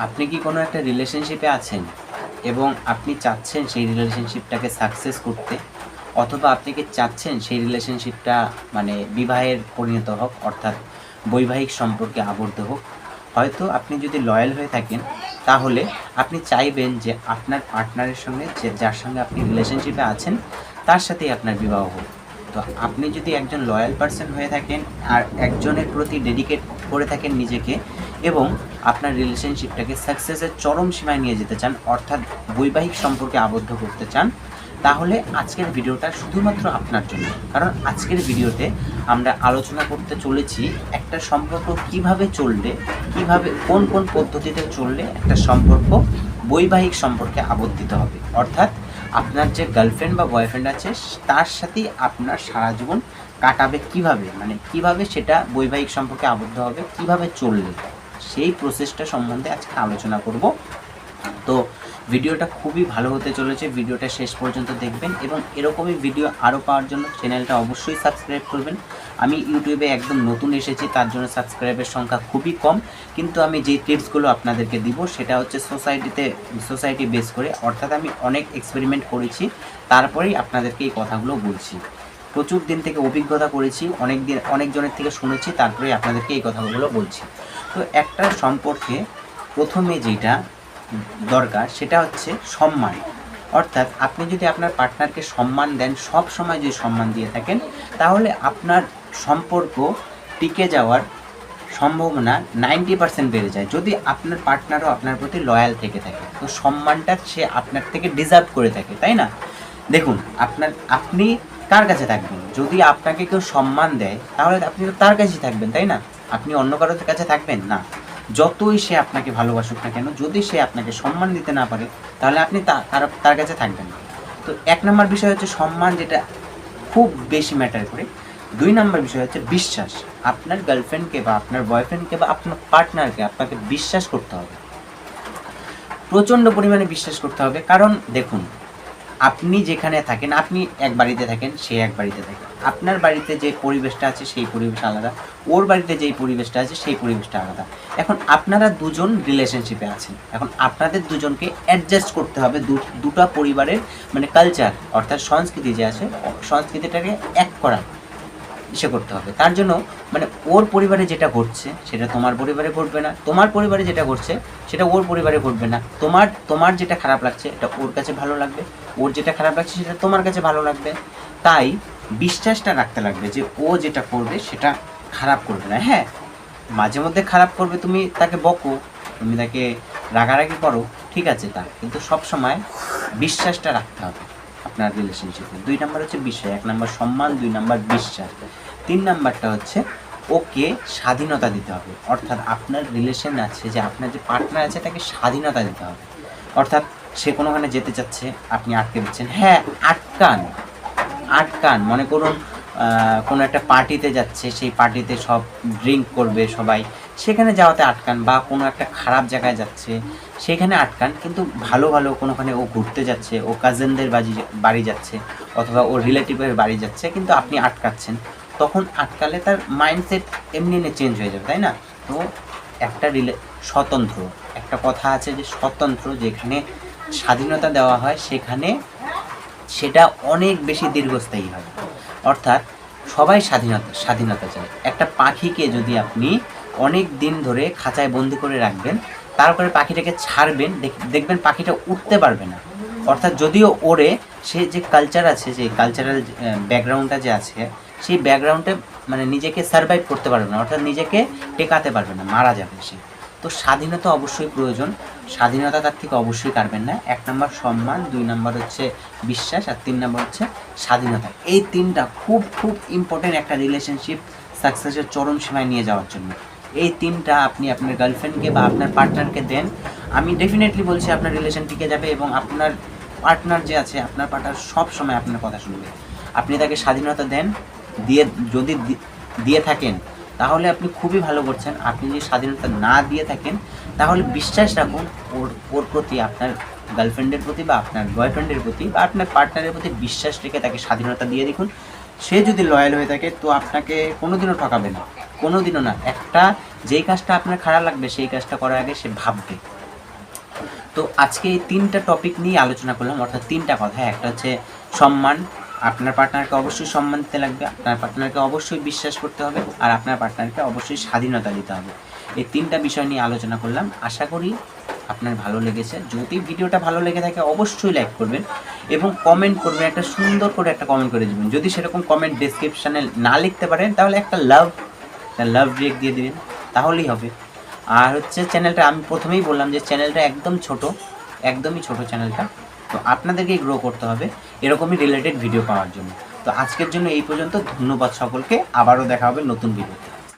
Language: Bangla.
আপনি কি কোনো একটা রিলেশনশিপে আছেন এবং আপনি চাচ্ছেন সেই রিলেশনশিপটাকে সাকসেস করতে, অথবা আপনি কি চাচ্ছেন সেই রিলেশনশিপটা মানে বিবাহের পরিণত হোক, অর্থাৎ বৈবাহিক সম্পর্কে আবদ্ধ হোক? হয়তো আপনি যদি লয়াল হয়ে থাকেন তাহলে আপনি চাইবেন যে আপনার পার্টনারের সঙ্গে, যার সঙ্গে আপনি রিলেশনশিপে আছেন, তার সাথেই আপনার বিবাহ হোক। তো আপনি যদি একজন লয়াল পারসন হয়ে থাকেন আর একজনের প্রতি ডেডিকেট করে থাকেন নিজেকে, এবং আপনার রিলেশনশিপটাকে সাকসেসের চরম সীমায় নিয়ে যেতে চান, অর্থাৎ বৈবাহিক সম্পর্কে আবদ্ধ করতে চান, তাহলে আজকের ভিডিওটা শুধুমাত্র আপনার জন্য। কারণ আজকের ভিডিওতে আমরা আলোচনা করতে চলেছি একটা সম্পর্ক কিভাবে চললে, কিভাবে কোন কোন পদ্ধতিতে চললে একটা সম্পর্ক বৈবাহিক সম্পর্কে আবদ্ধিত হবে, অর্থাৎ আপনার যে গার্লফ্রেন্ড বা বয়ফ্রেন্ড আছে তার সাথেই আপনার সারা জীবন কাটাবে কিভাবে, মানে কিভাবে সেটা বৈবাহিক সম্পর্কে আবদ্ধ হবে, কিভাবে চললে, সেই প্রসেসটা সম্বন্ধে আজকে আলোচনা করব। তো ভিডিওটা খুবই ভালো হতে চলেছে, ভিডিওটা শেষ পর্যন্ত দেখবেন এবং এরকমই ভিডিও আরও পাওয়ার জন্য চ্যানেলটা অবশ্যই সাবস্ক্রাইব করবেন। আমি ইউটিউবে একদম নতুন এসেছি, তার জন্য সাবস্ক্রাইবের সংখ্যা খুবই কম, কিন্তু আমি যে টিপসগুলো আপনাদেরকে দিব সেটা হচ্ছে সোসাইটি বেস করে, অর্থাৎ আমি অনেক এক্সপেরিমেন্ট করেছি, তারপরেই আপনাদেরকে এই কথাগুলো বলছি। প্রচুর দিন থেকে অভিজ্ঞতা করেছি, অনেকজনের থেকে শুনেছি, তারপরেই আপনাদেরকে এই কথাগুলো বলছি। তো একটা সম্পর্কে প্রথমে যেটা দরকার সেটা হচ্ছে সম্মান। অর্থাৎ আপনি যদি আপনার পার্টনারকে সম্মান দেন, সব সময় যদি সম্মান দিয়ে থাকেন, তাহলে আপনার সম্পর্ক টিকে যাওয়ার সম্ভাবনা 90% বেড়ে যায়, যদি আপনার পার্টনারও আপনার প্রতি লয়াল থেকে থাকে। তো সম্মানটা সে আপনার থেকে ডিজার্ভ করে থাকে, তাই না? দেখুন, আপনি কার কাছে থাকবেন? যদি আপনাকে কেউ সম্মান দেয় তাহলে আপনি তো তার কাছেই থাকবেন, তাই না? আপনি অন্য কারোর কাছে থাকবেন না। যতই সে আপনাকে ভালোবাসুক না কেন, যদি সে আপনাকে সম্মান দিতে না পারে তাহলে আপনি তার কাছে থাকবেন না। তো 1 নম্বর বিষয় হচ্ছে সম্মান, যেটা খুব বেশি ম্যাটার করে। 2 নম্বর বিষয় হচ্ছে বিশ্বাস। আপনার গার্লফ্রেন্ডকে বা আপনার বয়ফ্রেন্ডকে বা আপনার পার্টনারকে আপনাকে বিশ্বাস করতে হবে, প্রচণ্ড পরিমাণে বিশ্বাস করতে হবে। কারণ দেখুন, আপনি যেখানে থাকেন, আপনি এক বাড়িতে থাকেন, সে এক বাড়িতে থাকে, আপনার বাড়িতে যে পরিবেশটা আছে সেই পরিবেশ আলাদা, ওর বাড়িতে যেই পরিবেশটা আছে সেই পরিবেশটা আলাদা। এখন আপনারা দুজন রিলেশনশিপে আছেন, এখন আপনাদের দুজনকে অ্যাডজাস্ট করতে হবে দুটো পরিবারের মানে কালচার, অর্থাৎ সংস্কৃতি যে আছে, সংস্কৃতিটাকে এক করা করতে হবে। তার জন্য মানে ওর পরিবারে যেটা ঘটছে সেটা তোমার পরিবারে ঘটবে না, তোমার পরিবারে যেটা ঘটছে সেটা ওর পরিবারে ঘটবে না। তোমার যেটা খারাপ লাগছে এটা ওর কাছে ভালো লাগবে, ওর যেটা খারাপ লাগছে সেটা তোমার কাছে ভালো লাগবে। তাই বিশ্বাসটা রাখতে লাগবে যে ও যেটা করবে সেটা খারাপ করবে না। হ্যাঁ, মাঝে মধ্যে খারাপ করবে, তুমি তাকে বকো, তুমি তাকে রাগারাগি করো, ঠিক আছে, তা কিন্তু সব সময় বিশ্বাসটা রাখতে হবে আপনার রিলেশনশিপে। 2 নাম্বার হচ্ছে বিষয়, 1 নাম্বার সম্মান, 2 নাম্বার বিশ্বাস। 3 নাম্বারটা হচ্ছে ওকে স্বাধীনতা দিতে হবে। অর্থাৎ আপনার রিলেশন আছে, যে আপনার যে পার্টনার আছে তাকে স্বাধীনতা দিতে হবে। অর্থাৎ সে কোনোখানে যেতে চাচ্ছে, আপনি আটকে দিচ্ছেন। হ্যাঁ, আটকান মনে করুন কোনো একটা পার্টিতে যাচ্ছে, সেই পার্টিতে সব ড্রিঙ্ক করবে সবাই, সেখানে যাওয়াতে আটকান, বা কোনো একটা খারাপ জায়গায় যাচ্ছে সেখানে আটকান, কিন্তু ভালো কোনোখানে ও ঘুরতে যাচ্ছে, ও কাজিনদের বাড়ি যাচ্ছে, অথবা ওর রিলেটিভের বাড়ি যাচ্ছে, কিন্তু আপনি আটকাচ্ছেন, তখন আটকালে তার মাইন্ডসেট এমনি চেঞ্জ হয়ে যাবে, তাই না? তো একটা স্বতন্ত্র, একটা কথা আছে যে স্বতন্ত্র যেখানে স্বাধীনতা দেওয়া হয় সেখানে সেটা অনেক বেশি দীর্ঘস্থায়ী হয়। অর্থাৎ সবাই স্বাধীনতা চায়। একটা পাখিকে যদি আপনি অনেক দিন ধরে খাঁচায় বন্দি করে রাখবেন, তারপরে পাখিটাকে ছাড়বেন, দেখবেন পাখিটা উঠতে পারবে না। অর্থাৎ যদিও ওড়ে, সে যে কালচার আছে, যে কালচারাল ব্যাকগ্রাউন্ডটা যে আছে, সেই ব্যাকগ্রাউন্ডে মানে নিজেকে সার্ভাইভ করতে পারবে না, অর্থাৎ নিজেকে টেকাতে পারবে না, মারা যাবে সে। তো স্বাধীনতা অবশ্যই প্রয়োজন, স্বাধীনতা তার থেকে অবশ্যই কাটবেন না। 1 নম্বর সম্মান, 2 নম্বর হচ্ছে বিশ্বাস, আর 3 নম্বর হচ্ছে স্বাধীনতা। এই 3টা খুব ইম্পর্টেন্ট একটা রিলেশনশিপ সাকসেসের চরম সীমায় নিয়ে যাওয়ার জন্য। এই 3টা আপনি আপনার গার্লফ্রেন্ডকে বা আপনার পার্টনারকে দেন, আমি ডেফিনেটলি বলছি আপনার রিলেশন টিকে যাবে, এবং আপনার পার্টনার যে আছে, আপনার পার্টনার সব সময় আপনার কথা শুনবে। আপনি তাকে স্বাধীনতা দেন, যদি দিয়ে থাকেন তাহলে আপনি খুবই ভালো করছেন। আপনি যদি স্বাধীনতা না দিয়ে থাকেন তাহলে বিশ্বাস রাখুন ওর প্রতি, আপনার গার্লফ্রেন্ডের প্রতি বা আপনার বয়ফ্রেন্ডের প্রতি বা আপনার পার্টনারের প্রতি বিশ্বাস রেখে তাকে স্বাধীনতা দিয়ে দেখুন। সে যদি লয়াল হয়ে থাকে তো আপনাকে কোনোদিনও ঠকাবে না, কোনোদিনও না। যেই কাজটা আপনার খারাপ লাগবে সেই কাজটা করার আগে সে ভাববে, তো আজকে এই 3টা টপিক নিয়ে আলোচনা করলাম, অর্থাৎ 3টা কথা। একটা হচ্ছে সম্মান, আপনার পার্টনারকে অবশ্যই সম্মান দিতে লাগবে, আপনার পার্টনারকে অবশ্যই বিশ্বাস করতে হবে, আর আপনার পার্টনারকে অবশ্যই স্বাধীনতা দিতে হবে। এই 3টা বিষয় নিয়ে আলোচনা করলাম। আশা করি আপনার ভালো লেগেছে। যদি ভিডিওটা ভালো লেগে থাকে অবশ্যই লাইক করবেন এবং কমেন্ট করবেন, একটা সুন্দর করে একটা কমেন্ট করে দেবেন। যদি সেরকম কমেন্ট ডেসক্রিপশানে না লিখতে পারেন তাহলে একটা লাভ রিয়েক্ট দিয়ে দেবেন, তাহলেই হবে। আর হচ্ছে চ্যানেলটা আমি প্রথমেই বললাম যে চ্যানেলটা একদম ছোট, একদমই ছোট চ্যানেলটা। তো আপনাদেরকেই গ্রো করতে হবে এরকমই রিলেটেড ভিডিও পাওয়ার জন্য। তো আজকের জন্য এই পর্যন্ত। ধন্যবাদ সকলকে, আবারও দেখা হবে নতুন ভিডিওতে।